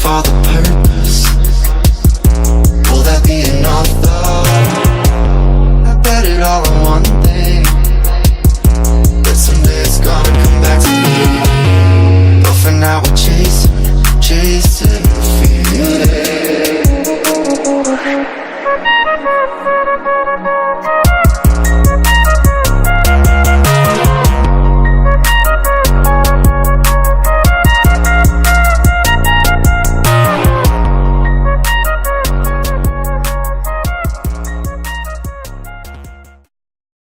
For the purpose, will that be enough though? I bet it all on one thing, that someday it's gonna come back to me. But for now we're chasing the feeling.